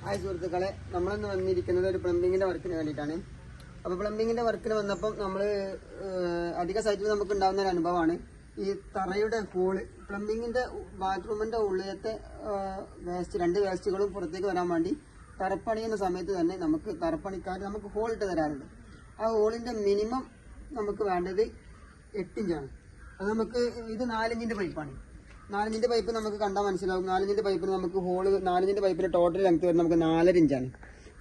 Hi സുഹൃത്തുക്കളെ, നമ്മളിന്ന് വന്നിരിക്കുന്നത് ഒരു പ്ലംബിങ്ങിന്റെ വർക്കിന് വേണ്ടിയിട്ടാണ്. അപ്പോൾ പ്ലംബിങ്ങിന്റെ വർക്കിന് വന്നപ്പം നമ്മൾ അധിക സൈറ്റിൽ നമുക്ക് ഉണ്ടാകുന്ന ഒരു അനുഭവമാണ് ഈ തറയുടെ ഹോള്. പ്ലംബിങ്ങിന്റെ ബാത്റൂമിന്റെ ഉള്ളിലത്തെ രണ്ട് വേസ്റ്റുകളും പുറത്തേക്ക് വരാൻ വേണ്ടി തറപ്പണിയുന്ന സമയത്ത് തന്നെ നമുക്ക് തറപ്പണിക്കാർ നമുക്ക് ഹോൾ ഇട്ട് തരാറുണ്ട്. ആ ഹോളിന്റെ മിനിമം നമുക്ക് വേണ്ടത് 8 ഇഞ്ചാണ്. അത് നമുക്ക് ഇത് 4 ഇഞ്ചിന്റെ പൈപ്പാണ്. 4 ഇഞ്ചിന്റെ പൈപ്പ് നമുക്ക് കണ്ടാൽ മനസ്സിലാവും. 4 ഇഞ്ചിന്റെ പൈപ്പിന് നമുക്ക് ഹോള് 4 ഇഞ്ചിന്റെ പൈപ്പിന്റെ ടോട്ടൽ ലെങ്ത് വരുന്നത് നമുക്ക് 4.5 ഇഞ്ചാണ്.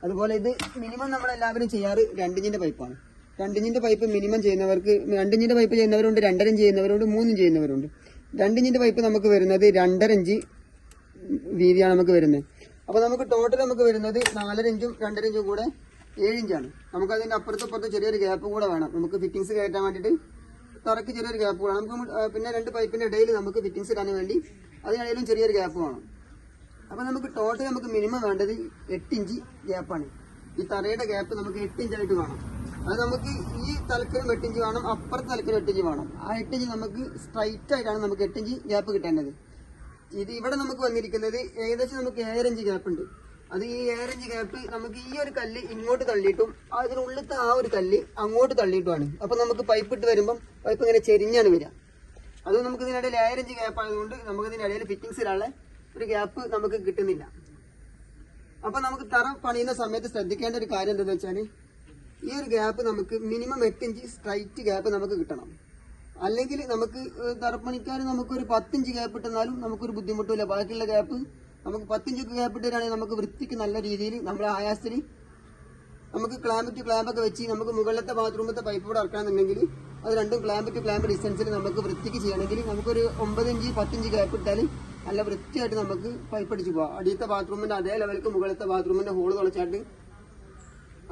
അതുപോലെ ഇത് മിനിമം നമ്മളെല്ലാവരും ചെയ്യാറ് 2 ഇഞ്ചിന്റെ പൈപ്പാണ്. 2 ഇഞ്ചിന്റെ പൈപ്പ് മിനിമം ചെയ്യുന്നവർക്ക് 2 ഇഞ്ചിന്റെ പൈപ്പ് ചെയ്യുന്നവരുണ്ട്, 2.5 ഇഞ്ച് ചെയ്യുന്നവരുണ്ട്, 3 ഇഞ്ച് ചെയ്യുന്നവരുണ്ട്. 2 ഇഞ്ചിന്റെ പൈപ്പ് നമുക്ക് വരുന്നത് 2.5 ഇഞ്ച് വീതിയാണ് നമുക്ക് വരുന്നത്. അപ്പോൾ നമുക്ക് ടോട്ടൽ നമുക്ക് വരുന്നത് 4.5 ഇഞ്ചും 2.5 ഇഞ്ചും കൂടെ 7 ഇഞ്ചാണ്. നമുക്ക് അതിന്റെ അപ്പുറത്തും ചെറിയൊരു ഗ്യാപ്പ് കൂടെ വേണം. നമുക്ക് ഫിറ്റിംഗ്സ് കയറ്റാൻ വേണ്ടിയിട്ട് തറയ്ക്ക് ചെറിയൊരു ഗ്യാപ്പ് വേണം. നമുക്ക് പിന്നെ 2 പൈപ്പിന്റെ ഇടയിൽ നമുക്ക് ഫിറ്റിംഗ്സ് ഇടാൻ വേണ്ടി അതിനിടയിലും ചെറിയൊരു ഗ്യാപ്പ് വേണം. അപ്പോൾ നമുക്ക് ടോട്ടൽ നമുക്ക് മിനിമം വേണ്ടത് 8 ഇഞ്ച് ഗ്യാപ്പാണ്. ഈ തറയുടെ ഗ്യാപ്പ് നമുക്ക് 8 ഇഞ്ചായിട്ട് വേണം. അത് നമുക്ക് ഈ തലക്കലും 8 ഇഞ്ച് വേണം, അപ്പുറത്തെ തലക്കലും 8 ഇഞ്ച് വേണം. ആ 8 ഇഞ്ച് നമുക്ക് സ്ട്രൈറ്റ് ആയിട്ടാണ് നമുക്ക് 8 ഇഞ്ച് ഗ്യാപ്പ് കിട്ടേണ്ടത്. ഇത് ഇവിടെ നമുക്ക് വന്നിരിക്കുന്നത് ഏകദേശം നമുക്ക് 7 ഇഞ്ച് ഗ്യാപ്പ് ഉണ്ട്. അത് ഈ 7 ഇഞ്ച് ഗ്യാപ്പ് നമുക്ക് ഈ ഒരു കല്ല് ഇങ്ങോട്ട് തള്ളിയിട്ടും അതിനുള്ളിലത്തെ ആ ഒരു കല്ല് അങ്ങോട്ട് തള്ളിയിട്ടുമാണ്. അപ്പൊ നമുക്ക് പൈപ്പ് ഇട്ട് വരുമ്പം പൈപ്പ് ഇങ്ങനെ ചെരിഞ്ഞാണ് വരിക. അത് നമുക്ക് ഇതിനിടയിൽ 7 ഇഞ്ച് ഗ്യാപ്പ് ആയതുകൊണ്ട് നമുക്ക് ഇതിനിടയിൽ ഫിറ്റിംഗ്സ് ഇടാനുള്ള ഒരു ഗ്യാപ്പ് നമുക്ക് കിട്ടുന്നില്ല. അപ്പൊ നമുക്ക് തറ പണിയുന്ന സമയത്ത് ശ്രദ്ധിക്കേണ്ട ഒരു കാര്യം എന്താണെന്ന് വെച്ചാൽ ഈ ഒരു ഗ്യാപ്പ് നമുക്ക് മിനിമം 8 ഇഞ്ച് സ്ട്രൈറ്റ് ഗ്യാപ്പ് നമുക്ക് കിട്ടണം. അല്ലെങ്കിൽ നമുക്ക് തറപ്പണിക്കാർ നമുക്കൊരു 10 ഇഞ്ച് ഗ്യാപ്പ് ഇട്ടെന്നാലും നമുക്കൊരു ബുദ്ധിമുട്ടില്ല. ബാക്കിയുള്ള ഗ്യാപ്പ് നമുക്ക് 10 ഇഞ്ച് ഗ്യാപ്പ് ഇട്ടുകയാണെങ്കിൽ നമുക്ക് വൃത്തിക്ക് നല്ല രീതിയിൽ നമ്മുടെ ആയാസത്തിൽ നമുക്ക് ക്ലാമ്പൊക്കെ വെച്ച് നമുക്ക് മുകളിലത്തെ ബാത്റൂമിലത്തെ പൈപ്പ് കൂടെ ഇറക്കണമെന്നുണ്ടെങ്കിൽ അത് രണ്ടും ക്ലാമ്പ് ഡിസ്റ്റൻസിൽ നമുക്ക് വൃത്തിക്ക് ചെയ്യണമെങ്കിൽ നമുക്കൊരു 9 ഇഞ്ച് 10 ഇഞ്ച് ഗ്യാപ്പ് ഇട്ടാൽ നല്ല വൃത്തിയായിട്ട് നമുക്ക് പൈപ്പ് അടിച്ച് പോകാം. അടിയത്തെ ബാത്റൂമിന്റെ അതേ ലെവലിക്ക് മുകളിലത്തെ ബാത്റൂമിന്റെ ഹോള് തുളച്ചാട്ട്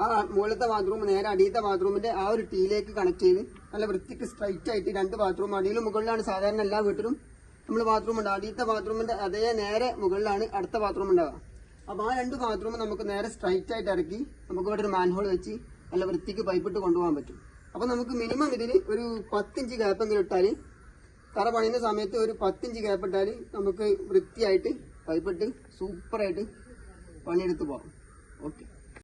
ആ മുകളിലത്തെ ബാത്റൂം നേരെ അടിയത്തെ ബാത്റൂമിന്റെ ആ ഒരു ടീയിലേക്ക് കണക്ട് ചെയ്ത് നല്ല വൃത്തിക്ക് സ്ട്രൈറ്റ് ആയിട്ട് 2 ബാത്റൂം അടിയിലും മുകളിലാണ് സാധാരണ എല്ലാ വീട്ടിലും നമ്മൾ ബാത്റൂം ഉണ്ട്. അടിയത്തെ ബാത്റൂമിന്റെ അതേ നേരെ മുകളിലാണ് അടുത്ത ബാത്റൂം ഉണ്ടാവുക. അപ്പോൾ ആ 2 ബാത്റൂം നമുക്ക് നേരെ സ്ട്രൈറ്റ് ആയിട്ട് ഇറക്കി നമുക്ക് ഇവിടെ ഒരു മാൻഹോൾ വെച്ച് നല്ല വൃത്തിക്ക് പൈപ്പിട്ട് കൊണ്ടുപോകാൻ പറ്റും. അപ്പോൾ നമുക്ക് മിനിമം ഇതിന് ഒരു 10 ഇഞ്ച് ഗ്യാപ്പ് എങ്കിലും ഇട്ടാൽ തറ പണിയുന്ന സമയത്ത് ഒരു 10 ഇഞ്ച് ഗ്യാപ്പ് ഇട്ടാൽ നമുക്ക് വൃത്തിയായിട്ട് പൈപ്പിട്ട് സൂപ്പറായിട്ട് പണിയെടുത്ത് പോകാം. ഓക്കെ.